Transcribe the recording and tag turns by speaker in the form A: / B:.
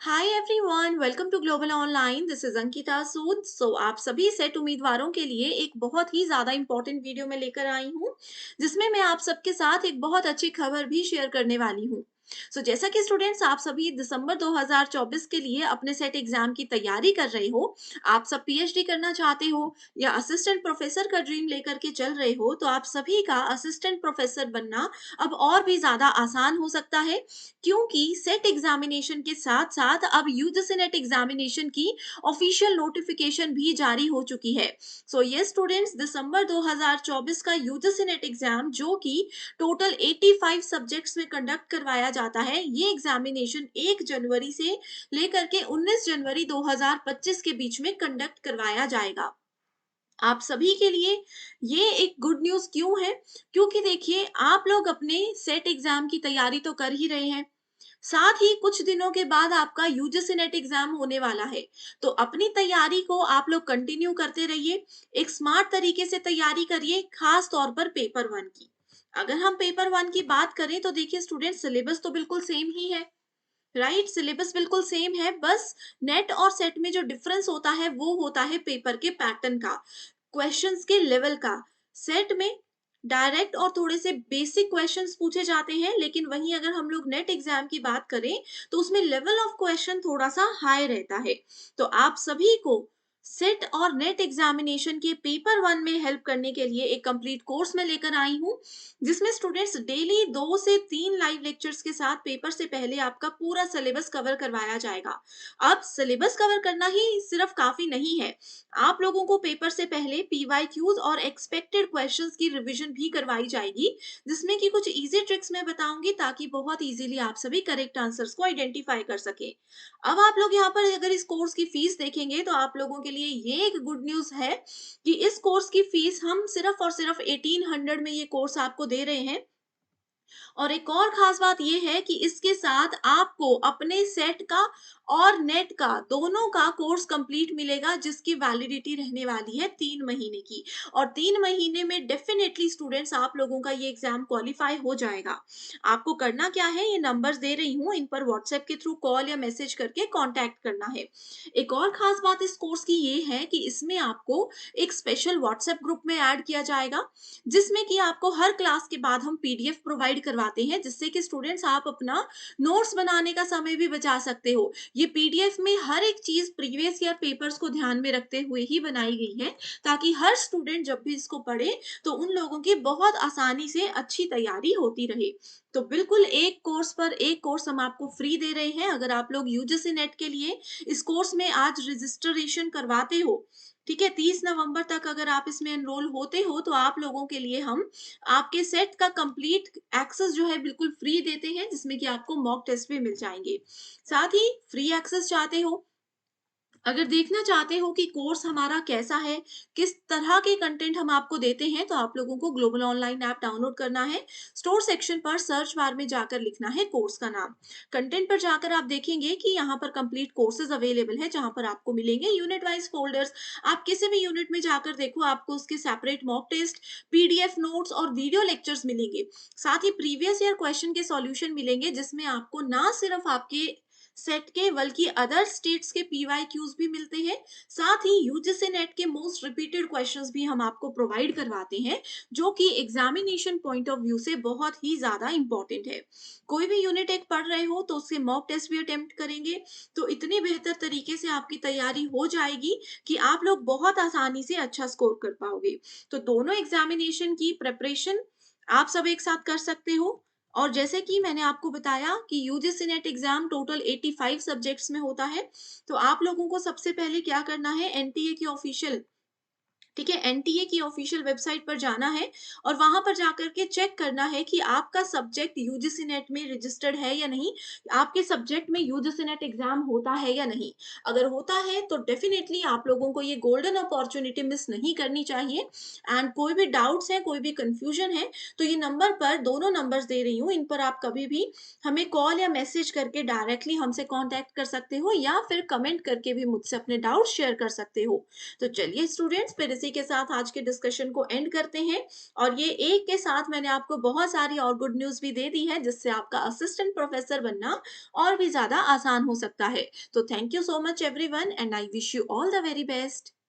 A: Hi everyone, welcome to global online. This is Ankita Sood. आप सभी set उम्मीदवारों के लिए एक बहुत ही ज़्यादा इंपॉर्टेंट वीडियो में लेकर आई हूँ, जिसमें मैं आप सबके साथ एक बहुत अच्छी खबर भी शेयर करने वाली हूँ। जैसा कि स्टूडेंट्स, आप सभी दिसंबर 2024 के लिए अपने सेट एग्जाम की तैयारी कर रहे हो। आप सब पीएचडी करना चाहते हो या असिस्टेंट प्रोफेसर का ड्रीम लेकर के चल रहे हो, तो आप सभी का असिस्टेंट प्रोफेसर बनना अब और भी ज़्यादा आसान हो सकता है, क्योंकि सेट एग्जामिनेशन के साथ साथ अब यूजीसी नेट एग्जामिनेशन की ऑफिशियल नोटिफिकेशन भी जारी हो चुकी है। ये स्टूडेंट्स, दिसंबर 2024 का यूजीसी नेट एग्जाम, जो कि टोटल 85 सब्जेक्ट्स में कंडक्ट करवाया जाता है, ये एग्जामिनेशन 1 जनवरी से लेकर के 19 जनवरी 2025 के बीच में कंडक्ट करवाया जाएगा। आप सभी के लिए ये एक गुड न्यूज़ क्यों है? क्योंकि देखिए, आप लोग अपने सेट एग्जाम की तैयारी तो कर ही रहे हैं, साथ ही कुछ दिनों के बाद आपका यूजीसी नेट एग्जाम होने वाला है। तो अपनी तैयारी को आप लोग कंटिन्यू करते रहिए, एक स्मार्ट तरीके से तैयारी करिए, खास तौर पर पेपर वन की। अगर हम पेपर वन की बात करें तो देखिए स्टूडेंट, सिलेबस तो बिल्कुल सेम ही है, राइट? सिलेबस बिल्कुल सेम है, बस नेट और सेट में जो डिफरेंस होता है वो होता है पेपर के पैटर्न का, क्वेश्चंस के लेवल का। सेट में डायरेक्ट और थोड़े से बेसिक क्वेश्चंस पूछे जाते हैं, लेकिन वहीं अगर हम लोग नेट एग्जाम की बात करें तो उसमें लेवल ऑफ क्वेश्चन थोड़ा सा हाई रहता है। तो आप सभी को सेट और नेट एग्जामिनेशन के पेपर वन में हेल्प करने के लिए एक कंप्लीट कोर्स में लेकर आई हूँ, जिसमें स्टूडेंट्स डेली 2 से 3 लाइव लेक्चर्स के साथ पेपर से पहले आपका पूरा सिलेबस कवर करवाया जाएगा। अब सिलेबस कवर करना ही सिर्फ काफी नहीं है, आप लोगों को पेपर से पहले पीवाईक्यूज और एक्सपेक्टेड क्वेश्चंस की रिवीजन भी करवाई जाएगी, जिसमें कि कुछ इजी ट्रिक्स मैं बताऊंगी, ताकि बहुत इजीली आप सभी करेक्ट आंसर्स को आइडेंटिफाई कर सके। अब आप लोग यहाँ पर अगर इस कोर्स की फीस देखेंगे तो आप लोगों के लिए ये एक गुड न्यूज है कि इस कोर्स की फीस हम सिर्फ और सिर्फ 1800 में ये कोर्स आपको दे रहे हैं। और एक और खास बात ये है कि इसके साथ आपको अपने सेट का और नेट का दोनों का कोर्स कंप्लीट मिलेगा, जिसकी वैलिडिटी रहने वाली है 3 महीने की। और 3 महीने में डेफिनेटली स्टूडेंट्स, आप लोगों का ये एग्जाम क्वालिफाई हो जाएगा। आपको करना क्या है, ये नंबर्स दे रही हूँ, इन पर व्हाट्सएप के थ्रू कॉल या मैसेज करके कॉन्टैक्ट करना है। एक और खास बात इस कोर्स की ये है कि इसमें आपको एक स्पेशल व्हाट्सएप ग्रुप में ऐड किया जाएगा, जिसमें कि आपको हर क्लास के बाद हम पीडीएफ प्रोवाइड करवाते हैं, जिससे कि स्टूडेंट्स आप अपना नोट्स बनाने का समय भी बचा सकते हो। ये पीडीएफ में हर एक चीज प्रीवियस ईयर पेपर्स को ध्यान में रखते हुए ही बनाई गई है, ताकि हर स्टूडेंट जब भी इसको पढ़े तो उन लोगों की बहुत आसानी से अच्छी तैयारी होती रहे। तो बिल्कुल एक कोर्स पर एक कोर्स हम आपको फ्री दे रहे हैं। अगर आप लोग यूजीसी नेट के लिए इस कोर्स में आज रजिस्ट्रेशन करवाते हो, ठीक है, 30 नवंबर तक अगर आप इसमें एनरोल होते हो, तो आप लोगों के लिए हम आपके सेट का कंप्लीट एक्सेस जो है बिल्कुल फ्री देते हैं, जिसमें कि आपको मॉक टेस्ट भी मिल जाएंगे। साथ ही फ्री एक्सेस चाहते हो, अगर देखना चाहते हो कि कोर्स हमारा कैसा है, किस तरह के कंटेंट हम आपको देते हैं, तो आप लोगों को ग्लोबल ऑनलाइन ऐप डाउनलोड करना है। स्टोर सेक्शन पर सर्च बार में जाकर लिखना है कोर्स का नाम। कंटेंट पर जाकर आप देखेंगे कि यहाँ पर कंप्लीट कोर्सेज अवेलेबल है, जहाँ पर आपको मिलेंगे यूनिट वाइज फोल्डर्स। आप किसी भी यूनिट में जाकर देखो, आपको उसके separate mock test, PDF notes और वीडियो लेक्चर्स मिलेंगे। साथ ही प्रीवियस ईयर क्वेश्चन के सॉल्यूशन मिलेंगे, जिसमें आपको ना सिर्फ आपके सेट के बल्कि अदर स्टेट्स के पीवाईक्यूज भी मिलते हैं। साथ ही यूजीसी नेट के मोस्ट रिपीटेड क्वेश्चंस भी हम आपको प्रोवाइड करवाते हैं, जो कि एग्जामिनेशन पॉइंट ऑफ व्यू से बहुत ही ज्यादा इंपॉर्टेंट है। कोई भी यूनिट एक पढ़ रहे हो तो उसके मॉक टेस्ट भी अटेम्प्ट करेंगे, तो इतनी बेहतर तरीके से आपकी तैयारी हो जाएगी कि आप लोग बहुत आसानी से अच्छा स्कोर कर पाओगे। तो दोनों एग्जामिनेशन की प्रिपरेशन आप सब एक साथ कर सकते हो। और जैसे कि मैंने आपको बताया कि UGC net exam total 85 subjects में होता है, तो आप लोगों को सबसे पहले क्या करना है, एनटीए की ऑफिशियल, ठीक है, एनटीए की ऑफिशियल वेबसाइट पर जाना है और वहां पर जाकर के चेक करना है कि आपका सब्जेक्ट यूजीसी नेट में रजिस्टर्ड है या नहीं, आपके सब्जेक्ट में यूजीसी नेट एग्जाम होता है या नहीं। अगर होता है तो डेफिनेटली आप लोगों को ये गोल्डन अपॉर्चुनिटी मिस नहीं करनी चाहिए। एंड कोई भी डाउट्स है, कोई भी कंफ्यूजन है, तो ये नंबर पर, दोनों नंबर्स दे रही हूँ, इन पर आप कभी भी हमें कॉल या मैसेज करके डायरेक्टली हमसे कांटेक्ट कर सकते हो, या फिर कमेंट करके भी मुझसे अपने डाउट्स शेयर कर सकते हो। तो चलिए स्टूडेंट्स, फिर इसी के साथ आज के डिस्कशन को एंड करते हैं और ये एक के साथ मैंने आपको बहुत सारी और गुड न्यूज़ भी दे दी है, जिससे आपका असिस्टेंट प्रोफेसर बनना और भी ज़्यादा आसान हो सकता है। तो thank you so much everyone and I wish you all the very best.